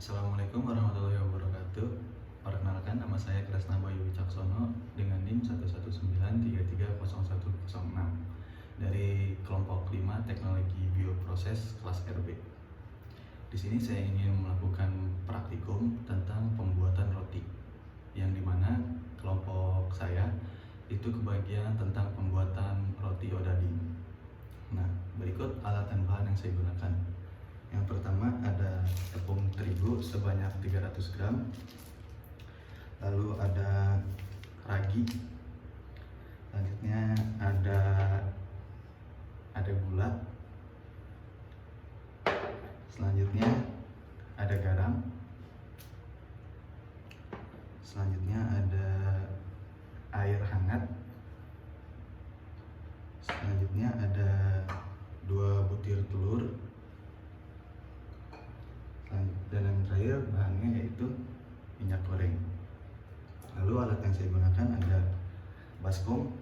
Assalamualaikum warahmatullahi wabarakatuh. Perkenalkan, nama saya Kresna Bayu Wicaksono dengan NIM 119330106 dari kelompok 5 Teknologi Bioproses kelas RB. Di sini saya ingin melakukan praktikum tentang pembuatan roti, yang dimana kelompok saya itu kebagian tentang pembuatan roti odading. Nah, berikut alat dan bahan yang saya gunakan. Yang pertama ada tepung terigu sebanyak 300 gram. Lalu ada ragi. Selanjutnya ada gula. Selanjutnya ada garam. Selanjutnya ada air hangat. Selanjutnya ada 2 butir telur. Dan yang terakhir bahannya yaitu minyak goreng. Lalu alat yang saya gunakan ada baskom.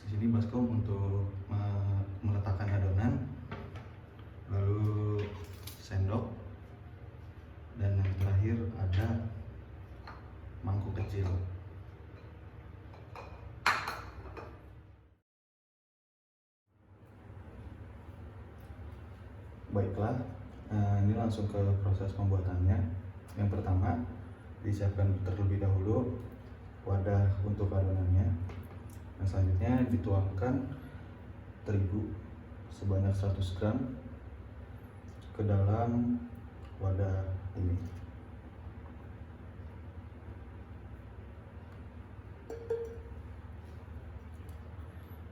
Di sini baskom untuk meletakkan adonan. Lalu sendok. Dan yang terakhir ada mangkuk kecil. Baiklah, ini langsung ke proses pembuatannya. Yang pertama, disiapkan terlebih dahulu wadah untuk adonannya. Yang selanjutnya dituangkan terigu sebanyak 100 gram ke dalam wadah ini.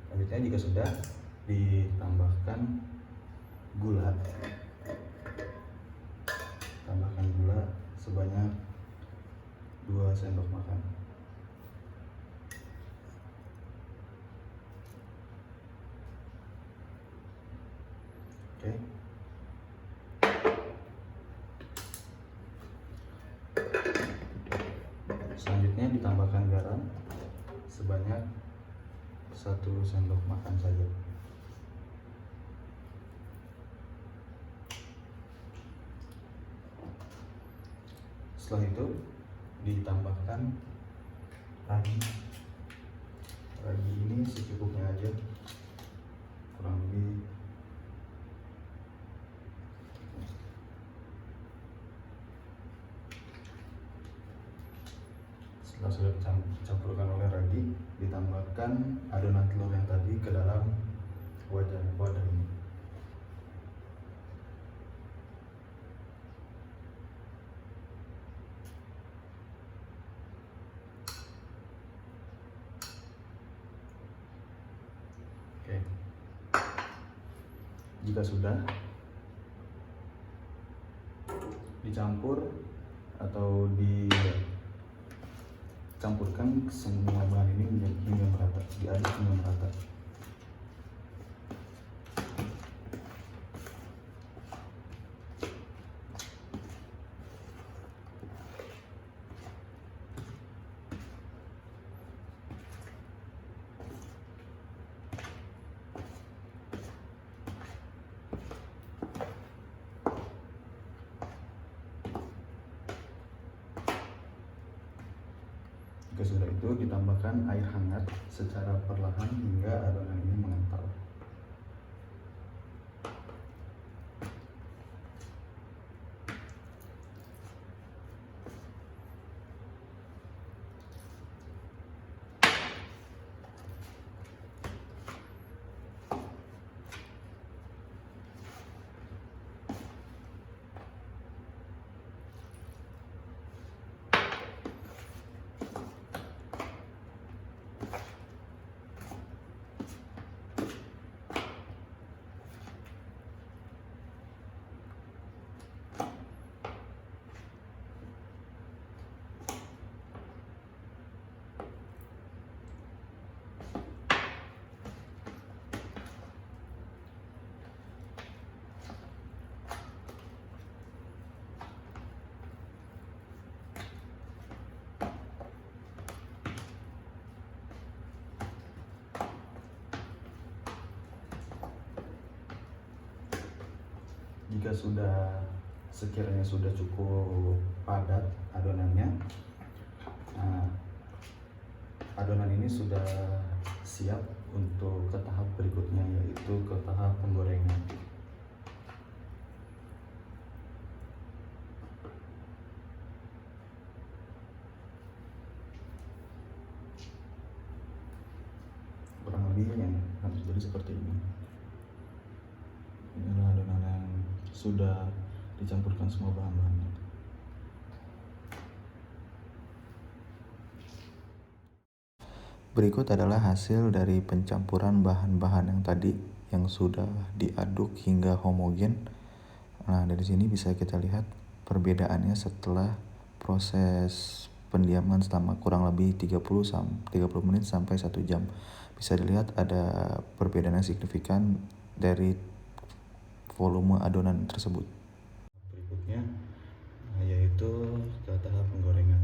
Selanjutnya jika sudah, ditambahkan gula. Tambahkan gula sebanyak 2 sendok makan. Oke. Selanjutnya ditambahkan garam sebanyak 1 sendok makan saja. Setelah itu ditambahkan ragi. Ragi ini secukupnya aja, kurang lebih setelah sudah dicampurkan oleh ragi, ditambahkan adonan telur yang tadi ke dalam wadah ini. Oke. Jika sudah dicampur atau dicampurkan semua bahan ini hingga merata, diaduk hingga merata. Jika sudah itu, ditambahkan air hangat secara perlahan hingga adonan ini mengental. Jika sudah sekiranya sudah cukup padat adonannya, nah, adonan ini sudah siap untuk ke tahap berikutnya, yaitu ke tahap penggorengan. Kurang lebih yang akan terjadi seperti ini. Inilah adonan yang sudah dicampurkan semua bahan-bahannya. Berikut adalah hasil dari pencampuran bahan-bahan yang tadi yang sudah diaduk hingga homogen. Nah, dari sini bisa kita lihat perbedaannya setelah proses pendiaman selama kurang lebih 30 menit sampai 1 jam. Bisa dilihat ada perbedaan yang signifikan dari volume adonan tersebut. Berikutnya yaitu ke tahap penggorengan.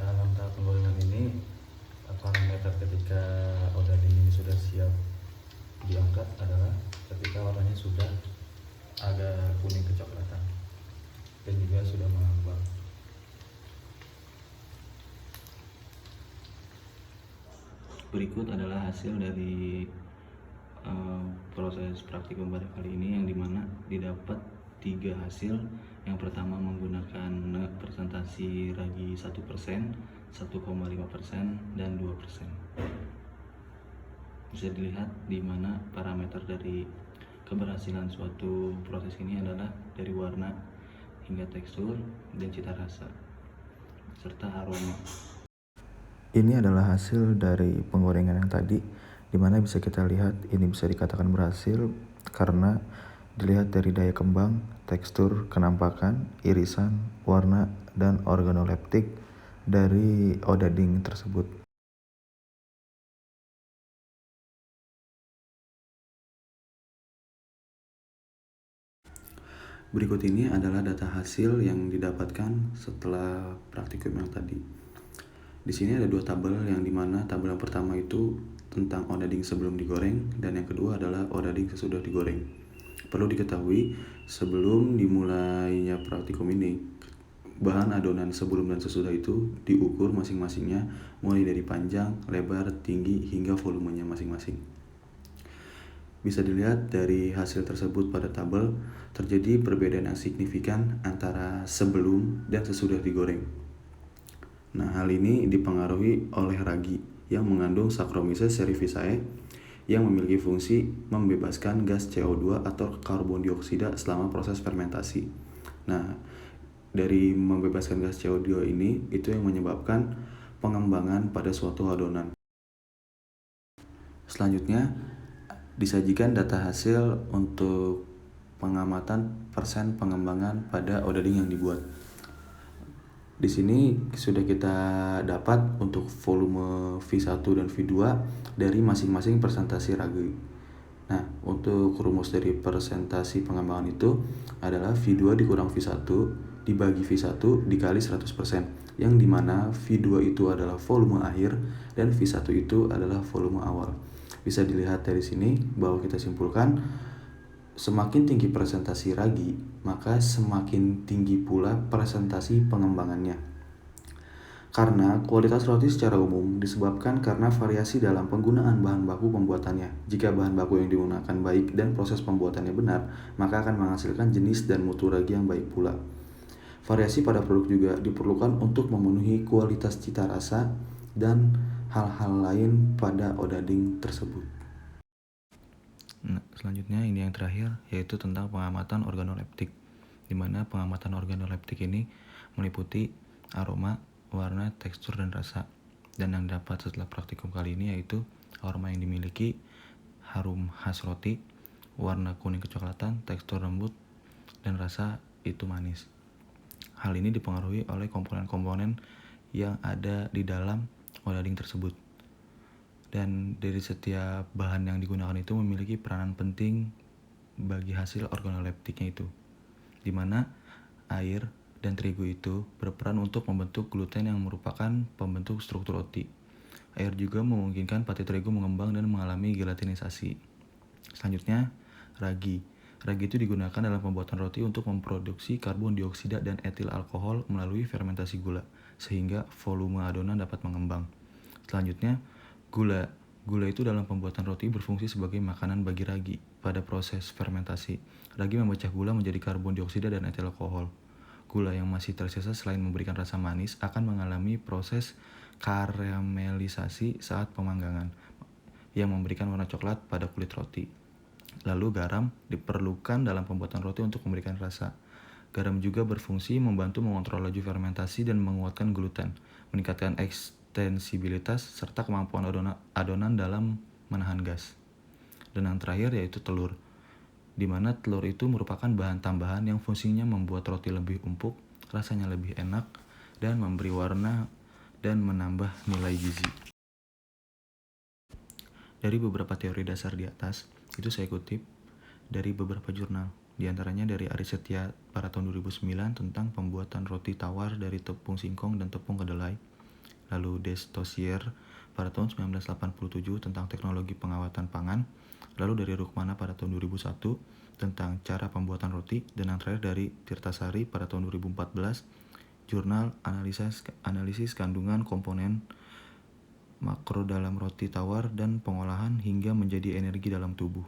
Dalam tahap penggorengan ini, parameter ketika odading ini sudah siap diangkat adalah ketika warnanya sudah agak kuning kecoklatan dan juga sudah mengambang. Berikut adalah hasil dari proses praktikum pada kali ini, yang dimana didapat 3 hasil. Yang pertama menggunakan presentasi ragi 1%, 1,5%, dan 2%. Bisa dilihat di mana parameter dari keberhasilan suatu proses ini adalah dari warna hingga tekstur dan cita rasa serta aroma. Ini adalah hasil dari penggorengan yang tadi, dimana bisa kita lihat ini bisa dikatakan berhasil karena dilihat dari daya kembang, tekstur, kenampakan, irisan, warna, dan organoleptik dari odading tersebut. Berikut ini adalah data hasil yang didapatkan setelah praktikum yang tadi. Di sini ada 2 tabel, yang dimana tabel yang pertama itu tentang odading sebelum digoreng, dan yang kedua adalah odading sesudah digoreng. Perlu diketahui, sebelum dimulainya praktikum ini, bahan adonan sebelum dan sesudah itu diukur masing-masingnya, mulai dari panjang, lebar, tinggi, hingga volumenya masing-masing. Bisa dilihat dari hasil tersebut pada tabel, terjadi perbedaan yang signifikan antara sebelum dan sesudah digoreng. Nah, hal ini dipengaruhi oleh ragi yang mengandung Saccharomyces cerevisiae yang memiliki fungsi membebaskan gas CO2 atau karbon dioksida selama proses fermentasi. Nah, dari membebaskan gas CO2 ini, itu yang menyebabkan pengembangan pada suatu adonan. Selanjutnya, disajikan data hasil untuk pengamatan persen pengembangan pada odading yang dibuat. Di sini sudah kita dapat untuk volume V1 dan V2 dari masing-masing presentasi ragi. Nah, untuk rumus dari presentasi pengembangan itu adalah V2 dikurang V1 dibagi V1 dikali 100%, yang dimana V2 itu adalah volume akhir dan V1 itu adalah volume awal. Bisa dilihat dari sini bahwa kita simpulkan, semakin tinggi presentasi ragi, maka semakin tinggi pula presentasi pengembangannya. Karena kualitas roti secara umum disebabkan karena variasi dalam penggunaan bahan baku pembuatannya. Jika bahan baku yang digunakan baik dan proses pembuatannya benar, maka akan menghasilkan jenis dan mutu ragi yang baik pula. Variasi pada produk juga diperlukan untuk memenuhi kualitas cita rasa dan hal-hal lain pada odading tersebut. Nah, selanjutnya ini yang terakhir, yaitu tentang pengamatan organoleptik, di mana pengamatan organoleptik ini meliputi aroma, warna, tekstur, dan rasa. Dan yang dapat setelah praktikum kali ini yaitu aroma yang dimiliki, harum khas roti, warna kuning kecoklatan, tekstur lembut, dan rasa itu manis. Hal ini dipengaruhi oleh komponen-komponen yang ada di dalam odading tersebut. Dan dari setiap bahan yang digunakan itu memiliki peranan penting bagi hasil organoleptiknya itu, di mana air dan terigu itu berperan untuk membentuk gluten yang merupakan pembentuk struktur roti. Air juga memungkinkan pati terigu mengembang dan mengalami gelatinisasi. Selanjutnya, ragi. Ragi itu digunakan dalam pembuatan roti untuk memproduksi karbon dioksida dan etil alkohol melalui fermentasi gula, sehingga volume adonan dapat mengembang. Selanjutnya, gula. Gula itu dalam pembuatan roti berfungsi sebagai makanan bagi ragi. Pada proses fermentasi, ragi memecah gula menjadi karbon dioksida dan etil alkohol. Gula yang masih tersisa selain memberikan rasa manis akan mengalami proses karamelisasi saat pemanggangan yang memberikan warna coklat pada kulit roti. Lalu garam diperlukan dalam pembuatan roti untuk memberikan rasa. Garam juga berfungsi membantu mengontrol laju fermentasi dan menguatkan gluten, meningkatkan ekstensibilitas serta kemampuan adonan dalam menahan gas. Dan yang terakhir yaitu telur, di mana telur itu merupakan bahan tambahan yang fungsinya membuat roti lebih empuk, rasanya lebih enak, dan memberi warna dan menambah nilai gizi. Dari beberapa teori dasar di atas, itu saya kutip dari beberapa jurnal, di antaranya dari Ari Setia pada tahun 2009 tentang pembuatan roti tawar dari tepung singkong dan tepung kedelai, lalu Des Tossier pada tahun 1987 tentang teknologi pengawatan pangan, lalu dari Rukmana pada tahun 2001 tentang cara pembuatan roti, dan yang terakhir dari Tirtasari pada tahun 2014, jurnal analisis kandungan komponen makro dalam roti tawar dan pengolahan hingga menjadi energi dalam tubuh.